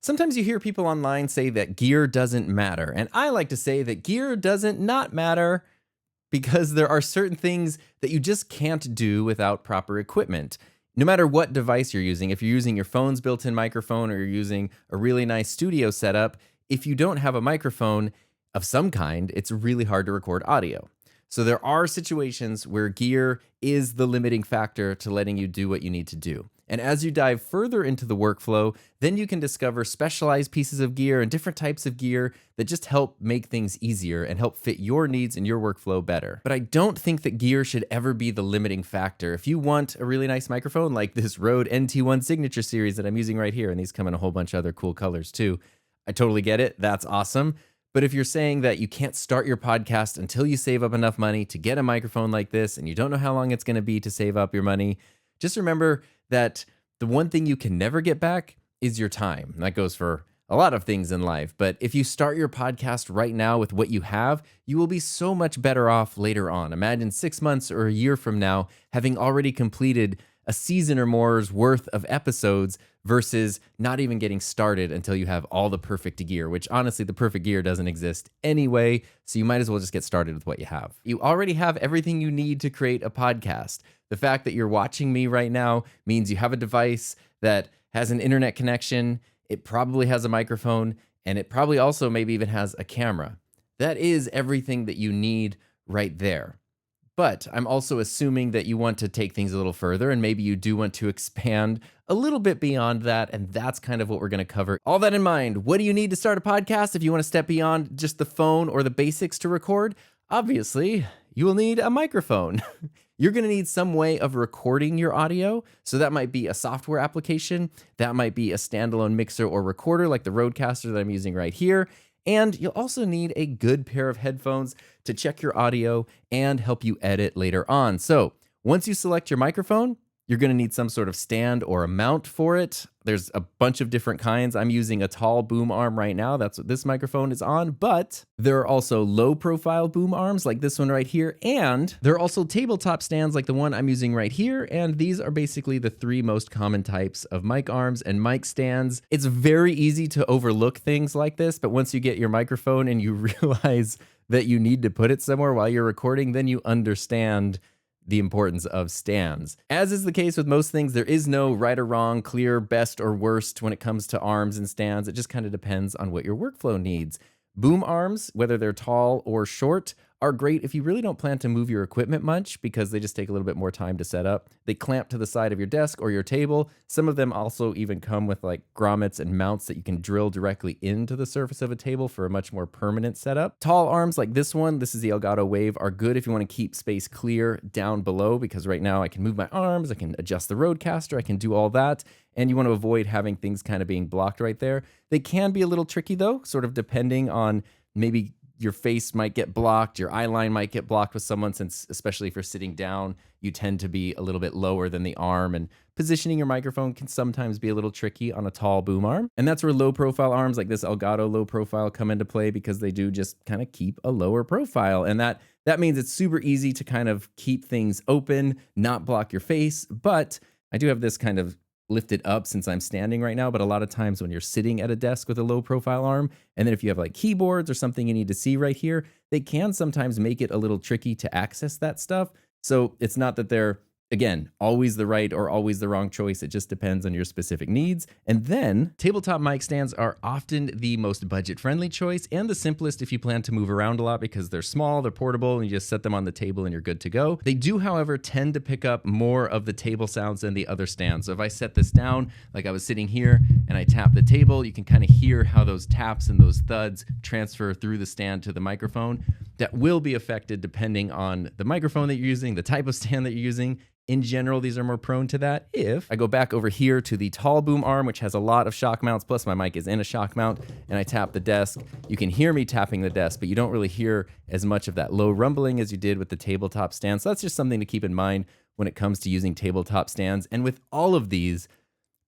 Sometimes you hear people online say that gear doesn't matter, and I like to say that gear doesn't not matter because there are certain things that you just can't do without proper equipment. No matter what device you're using, if you're using your phone's built in microphone or you're using a really nice studio setup, if you don't have a microphone of some kind, it's really hard to record audio. So there are situations where gear is the limiting factor to letting you do what you need to do. And as you dive further into the workflow, then you can discover specialized pieces of gear and different types of gear that just help make things easier and help fit your needs and your workflow better. But I don't think that gear should ever be the limiting factor. If you want a really nice microphone like this Rode NT1 Signature Series that I'm using right here, and these come in a whole bunch of other cool colors too, I totally get it. That's awesome. But if you're saying that you can't start your podcast until you save up enough money to get a microphone like this, and you don't know how long it's going to be to save up your money, just remember that the one thing you can never get back is your time. That goes for a lot of things in life. But if you start your podcast right now with what you have, you will be so much better off later on. Imagine 6 months or a year from now having already completed a season or more's worth of episodes versus not even getting started until you have all the perfect gear, which honestly, the perfect gear doesn't exist anyway. So you might as well just get started with what you have. You already have everything you need to create a podcast. The fact that you're watching me right now means you have a device that has an internet connection. It probably has a microphone, and it probably also maybe even has a camera. That is everything that you need right there. But I'm also assuming that you want to take things a little further, and maybe you do want to expand a little bit beyond that, and that's kind of what we're going to cover. All that in mind, what do you need to start a podcast if you want to step beyond just the phone or the basics to record? Obviously, you will need a microphone. You're going to need some way of recording your audio. So that might be a software application. That might be a standalone mixer or recorder like the Rodecaster that I'm using right here. And you'll also need a good pair of headphones to check your audio and help you edit later on. So once you select your microphone, you're going to need some sort of stand or a mount for it. There's a bunch of different kinds. I'm using a tall boom arm right now. That's what this microphone is on. But there are also low profile boom arms like this one right here. And there are also tabletop stands like the one I'm using right here. And these are basically the three most common types of mic arms and mic stands. It's very easy to overlook things like this. But once you get your microphone and you realize that you need to put it somewhere while you're recording, then you understand the importance of stands. As is the case with most things, there is no right or wrong, clear, best or worst when it comes to arms and stands. It just kind of depends on what your workflow needs. Boom arms, whether they're tall or short, are great if you really don't plan to move your equipment much because they just take a little bit more time to set up. They clamp to the side of your desk or your table. Some of them also even come with like grommets and mounts that you can drill directly into the surface of a table for a much more permanent setup. Tall arms like this one, this is the Elgato Wave, are good if you want to keep space clear down below because right now I can move my arms, I can adjust the Rodecaster, I can do all that. And you want to avoid having things kind of being blocked right there. They can be a little tricky though, sort of depending on maybe your face might get blocked, your eye line might get blocked with someone, since especially if you're sitting down, you tend to be a little bit lower than the arm, and positioning your microphone can sometimes be a little tricky on a tall boom arm. And that's where low profile arms like this Elgato low profile come into play because they do just kind of keep a lower profile. And that means it's super easy to kind of keep things open, not block your face. But I do have this kind of lifted up since I'm standing right now, but a lot of times when you're sitting at a desk with a low profile arm, and then if you have like keyboards or something you need to see right here, they can sometimes make it a little tricky to access that stuff. So it's not that they're, again, always the right or always the wrong choice. It just depends on your specific needs. And then tabletop mic stands are often the most budget-friendly choice and the simplest if you plan to move around a lot because they're small, they're portable, and you just set them on the table and you're good to go. They do, however, tend to pick up more of the table sounds than the other stands. So if I set this down, like I was sitting here and I tap the table, you can kind of hear how those taps and those thuds transfer through the stand to the microphone. That will be affected depending on the microphone that you're using, the type of stand that you're using. In general, these are more prone to that. If I go back over here to the tall boom arm, which has a lot of shock mounts, plus my mic is in a shock mount, and I tap the desk, you can hear me tapping the desk, but you don't really hear as much of that low rumbling as you did with the tabletop stand. So that's just something to keep in mind when it comes to using tabletop stands. And with all of these,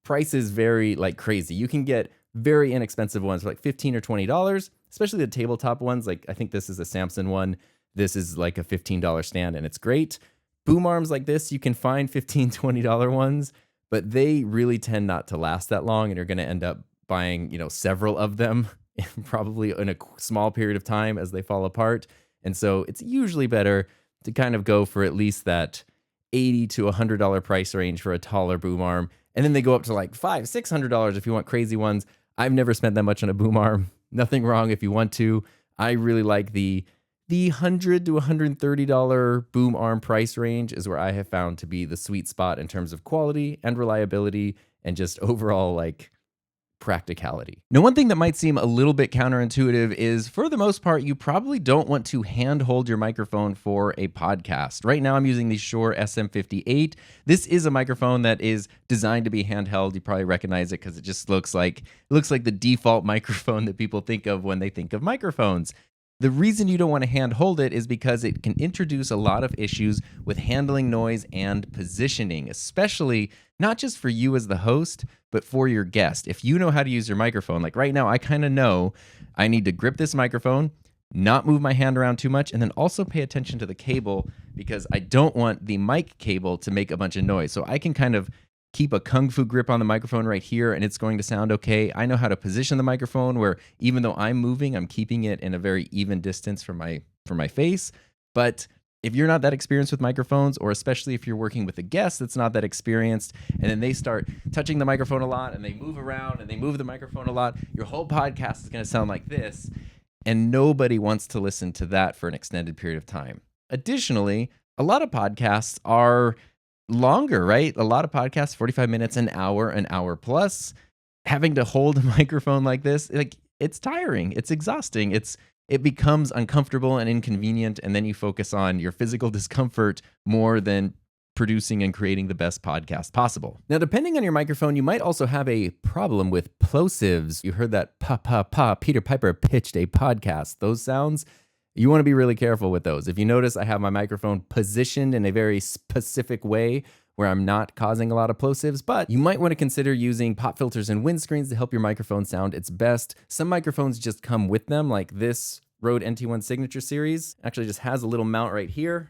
prices vary like crazy. You can get very inexpensive ones for like $15 or $20, especially the tabletop ones. Like I think this is a Samson one. This is like a $15 stand and it's great. Boom arms like this, you can find $15, $20 ones, but they really tend not to last that long and you're going to end up buying, several of them probably in a small period of time as they fall apart. And so it's usually better to kind of go for at least that $80 to $100 price range for a taller boom arm. And then they go up to like $500-$600 if you want crazy ones. I've never spent that much on a boom arm. Nothing wrong if you want to. I really like the $100 to $130 boom arm price range is where I have found to be the sweet spot in terms of quality and reliability and just overall like practicality. Now, one thing that might seem a little bit counterintuitive is, for the most part, you probably don't want to hand hold your microphone for a podcast. Right now, I'm using the Shure SM58. This is a microphone that is designed to be handheld. You probably recognize it because it just looks like the default microphone that people think of when they think of microphones. The reason you don't want to hand hold it is because it can introduce a lot of issues with handling noise and positioning, especially not just for you as the host, but for your guest. If you know how to use your microphone, like right now, I kind of know I need to grip this microphone, not move my hand around too much, and then also pay attention to the cable because I don't want the mic cable to make a bunch of noise. So I can kind of keep a kung fu grip on the microphone right here and it's going to sound okay. I know how to position the microphone where even though I'm moving, I'm keeping it in a very even distance from my face. But if you're not that experienced with microphones, or especially if you're working with a guest that's not that experienced, and then they start touching the microphone a lot and they move around and they move the microphone a lot, your whole podcast is going to sound like this. And nobody wants to listen to that for an extended period of time. Additionally, a lot of podcasts are longer, right? A lot of podcasts, 45 minutes, an hour plus. Having to hold a microphone like this, like, it's tiring, it's exhausting, it becomes uncomfortable and inconvenient, and then you focus on your physical discomfort more than producing and creating the best podcast possible. Now, depending on your microphone, you might also have a problem with plosives. You heard that pa pa pa, Peter Piper pitched a podcast. Those sounds, you want to be really careful with those. If you notice, I have my microphone positioned in a very specific way where I'm not causing a lot of plosives, but you might want to consider using pop filters and windscreens to help your microphone sound its best. Some microphones just come with them, like this Rode NT1 Signature Series. Actually just has a little mount right here.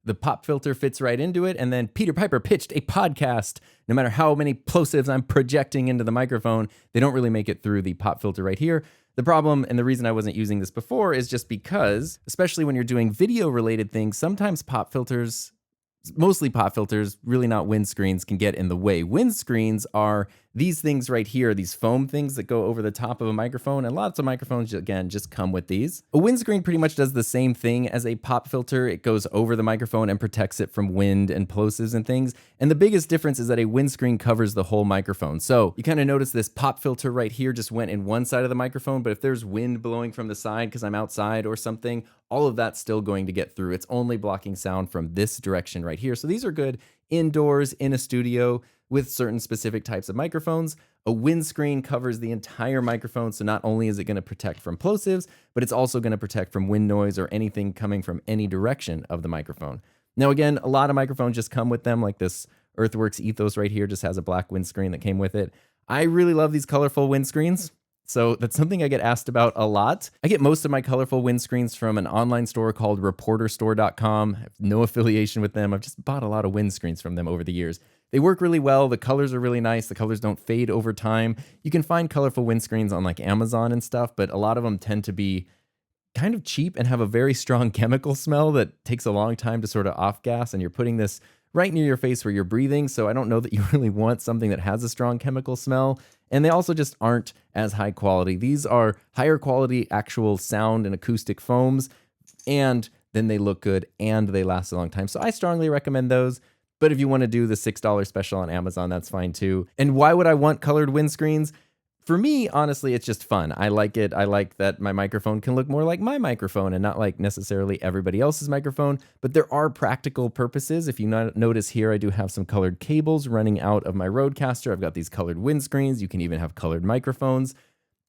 The pop filter fits right into it, and then Peter Piper pitched a podcast. No matter how many plosives I'm projecting into the microphone, they don't really make it through the pop filter right here. The problem, and the reason I wasn't using this before, is just because, especially when you're doing video-related things, sometimes pop filters, mostly pop filters, really not windscreens, can get in the way. Windscreens are these things right here, these foam things that go over the top of a microphone, and lots of microphones, again, just come with these. A windscreen pretty much does the same thing as a pop filter. It goes over the microphone and protects it from wind and plosives and things, and the biggest difference is that a windscreen covers the whole microphone. So you kind of notice this pop filter right here just went in one side of the microphone, but if there's wind blowing from the side because I'm outside or something, all of that's still going to get through. It's only blocking sound from this direction right here. So these are good indoors, in a studio, with certain specific types of microphones. A windscreen covers the entire microphone, so not only is it going to protect from plosives, but it's also going to protect from wind noise or anything coming from any direction of the microphone. Now, again, a lot of microphones just come with them, like this Earthworks Ethos right here just has a black windscreen that came with it. I really love these colorful windscreens. So that's something I get asked about a lot. I get most of my colorful windscreens from an online store called reporterstore.com. I have no affiliation with them. I've just bought a lot of windscreens from them over the years. They work really well. The colors are really nice. The colors don't fade over time. You can find colorful windscreens on like Amazon and stuff, but a lot of them tend to be kind of cheap and have a very strong chemical smell that takes a long time to sort of off gas, and you're putting this right near your face where you're breathing, so I don't know that you really want something that has a strong chemical smell. And they also just aren't as high quality. These are higher quality actual sound and acoustic foams, and then they look good and they last a long time. So I strongly recommend those. But if you want to do the $6 special on Amazon, that's fine too. And why would I want colored windscreens? For me, honestly, it's just fun. I like it. I like that my microphone can look more like my microphone and not like necessarily everybody else's microphone. But there are practical purposes. If you notice here, I do have some colored cables running out of my Rodecaster. I've got these colored windscreens. You can even have colored microphones.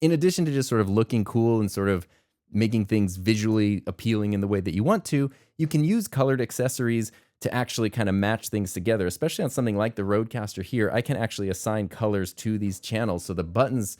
In addition to just sort of looking cool and sort of making things visually appealing in the way that you want to, you can use colored accessories to actually kind of match things together, especially on something like the Rodecaster here. I can actually assign colors to these channels. So the buttons,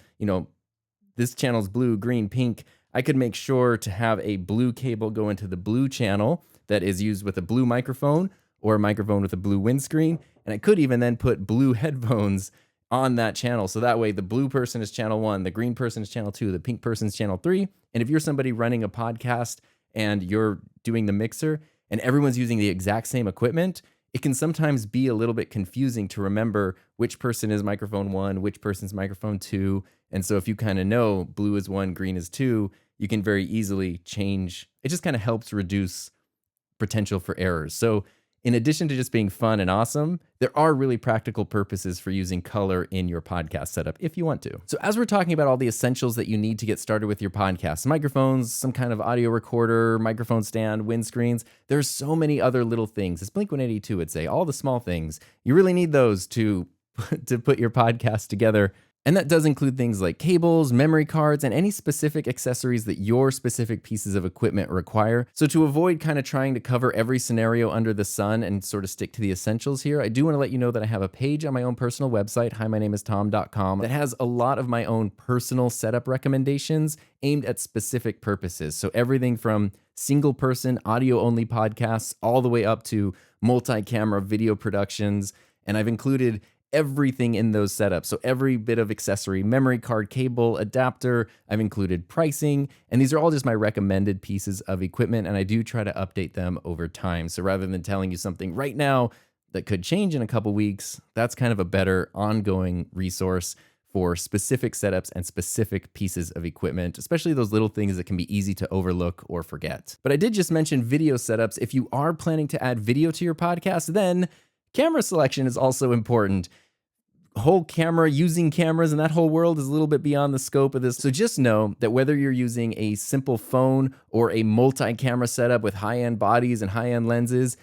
this channel's blue, green, pink. I could make sure to have a blue cable go into the blue channel that is used with a blue microphone or a microphone with a blue windscreen. And I could even then put blue headphones on that channel. So that way the blue person is channel 1, the green person is channel 2, the pink person is channel 3. And if you're somebody running a podcast and you're doing the mixer and everyone's using the exact same equipment, it can sometimes be a little bit confusing to remember which person is microphone 1, which person's microphone 2. And so if you kind of know blue is 1, green is 2, you can very easily change. It just kind of helps reduce potential for errors. So in addition to just being fun and awesome, there are really practical purposes for using color in your podcast setup if you want to. So as we're talking about all the essentials that you need to get started with your podcast, microphones, some kind of audio recorder, microphone stand, windscreens, there's so many other little things. As Blink-182 would say, all the small things. You really need those to put your podcast together. And that does include things like cables, memory cards, and any specific accessories that your specific pieces of equipment require. So to avoid kind of trying to cover every scenario under the sun and sort of stick to the essentials here, I do want to let you know that I have a page on my own personal website, HiMyNameIsTom.com, that has a lot of my own personal setup recommendations aimed at specific purposes. So everything from single person audio only podcasts all the way up to multi-camera video productions. And I've included everything in those setups. So every bit of accessory, memory card, cable, adapter, I've included pricing, and these are all just my recommended pieces of equipment, and I do try to update them over time. So rather than telling you something right now that could change in a couple weeks, that's kind of a better ongoing resource for specific setups and specific pieces of equipment, especially those little things that can be easy to overlook or forget. But I did just mention video setups. If you are planning to add video to your podcast, then camera selection is also important. Whole camera, using cameras, and that whole world is a little bit beyond the scope of this. So just know that whether you're using a simple phone or a multi-camera setup with high-end bodies and high-end lenses,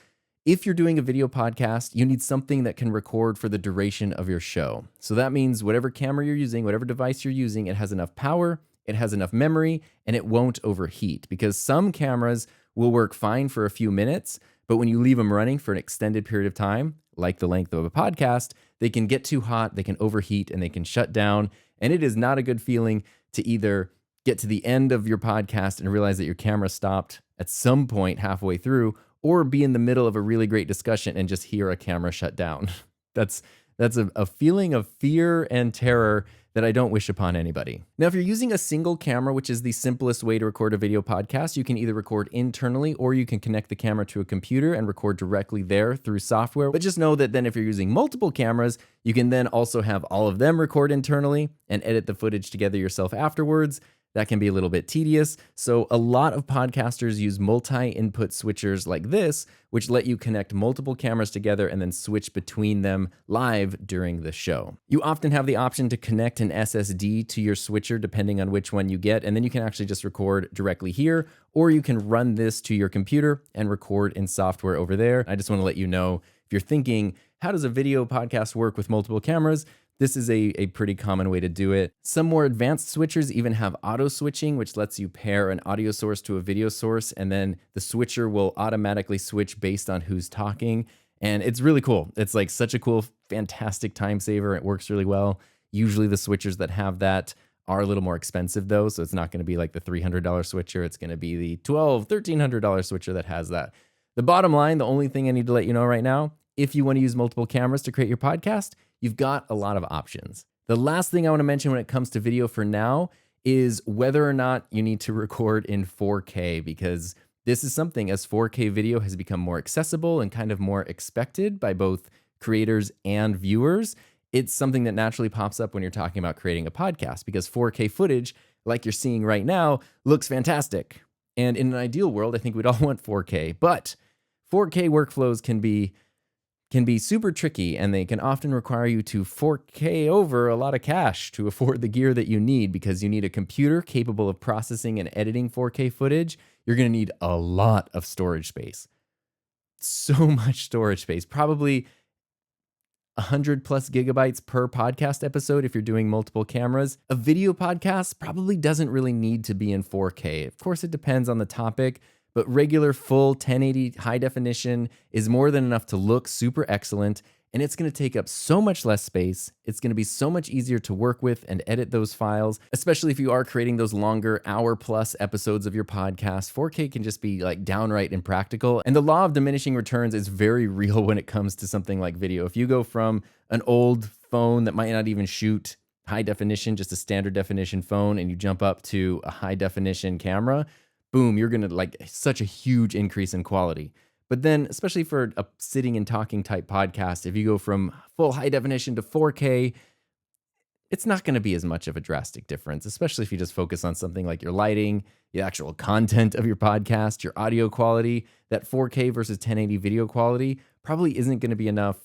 if you're doing a video podcast, you need something that can record for the duration of your show. So that means whatever camera you're using, whatever device you're using, it has enough power, it has enough memory, and it won't overheat, because some cameras will work fine for a few minutes, but when you leave them running for an extended period of time, like the length of a podcast, they can get too hot, they can overheat, and they can shut down. And it is not a good feeling to either get to the end of your podcast and realize that your camera stopped at some point halfway through, or be in the middle of a really great discussion and just hear a camera shut down. That's a feeling of fear and terror that I don't wish upon anybody. Now, if you're using a single camera, which is the simplest way to record a video podcast, you can either record internally or you can connect the camera to a computer and record directly there through software. But just know that then if you're using multiple cameras, you can then also have all of them record internally and edit the footage together yourself afterwards. That can be a little bit tedious. So a lot of podcasters use multi-input switchers like this, which let you connect multiple cameras together and then switch between them live during the show. You often have the option to connect an SSD to your switcher depending on which one you get, and then you can actually just record directly here, or you can run this to your computer and record in software over there. I just want to let you know, if you're thinking, how does a video podcast work with multiple cameras? This is a pretty common way to do it. Some more advanced switchers even have auto switching, which lets you pair an audio source to a video source, and then the switcher will automatically switch based on who's talking. And it's really cool. It's like such a cool, fantastic time saver. It works really well. Usually the switchers that have that are a little more expensive though, so it's not going to be like the $300 switcher. It's going to be the $1,200, $1,300 switcher that has that. The bottom line, the only thing I need to let you know right now, if you want to use multiple cameras to create your podcast, you've got a lot of options. The last thing I want to mention when it comes to video for now is whether or not you need to record in 4K, because this is something, as 4K video has become more accessible and kind of more expected by both creators and viewers, it's something that naturally pops up when you're talking about creating a podcast, because 4K footage, like you're seeing right now, looks fantastic. And in an ideal world, I think we'd all want 4K, but 4K workflows can be super tricky, and they can often require you to 4K over a lot of cash to afford the gear that you need, because you need a computer capable of processing and editing 4K footage. You're going to need a lot of storage space. So much storage space, probably 100 plus gigabytes per podcast episode if you're doing multiple cameras. A video podcast probably doesn't really need to be in 4K. Of course, it depends on the topic, but regular full 1080 high definition is more than enough to look super excellent and it's going to take up so much less space. It's going to be so much easier to work with and edit those files, especially if you are creating those longer hour-plus episodes of your podcast. 4K can just be like downright impractical, and the law of diminishing returns is very real when it comes to something like video. If you go from an old phone that might not even shoot high definition, just a standard definition phone, and you jump up to a high definition camera, boom, you're going to like such a huge increase in quality. But then, especially for a sitting and talking type podcast, if you go from full high definition to 4K, it's not going to be as much of a drastic difference, especially if you just focus on something like your lighting, the actual content of your podcast, your audio quality. That 4K versus 1080 video quality probably isn't going to be enough.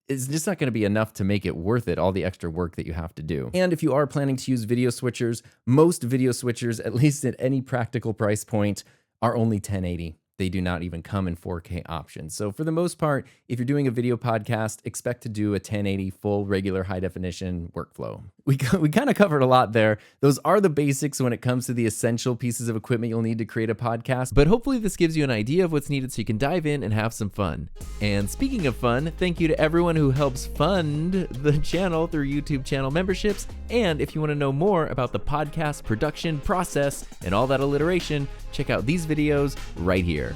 It's just not going to be enough to make it worth it, all the extra work that you have to do. And if you are planning to use video switchers, most video switchers, at least at any practical price point, are only 1080. They do not even come in 4K options. So for the most part, if you're doing a video podcast, expect to do a 1080 full regular high definition workflow. We kind of covered a lot there. Those are the basics when it comes to the essential pieces of equipment you'll need to create a podcast. But hopefully this gives you an idea of what's needed so you can dive in and have some fun. And speaking of fun, thank you to everyone who helps fund the channel through YouTube channel memberships. And if you want to know more about the podcast production process and all that alliteration, check out these videos right here.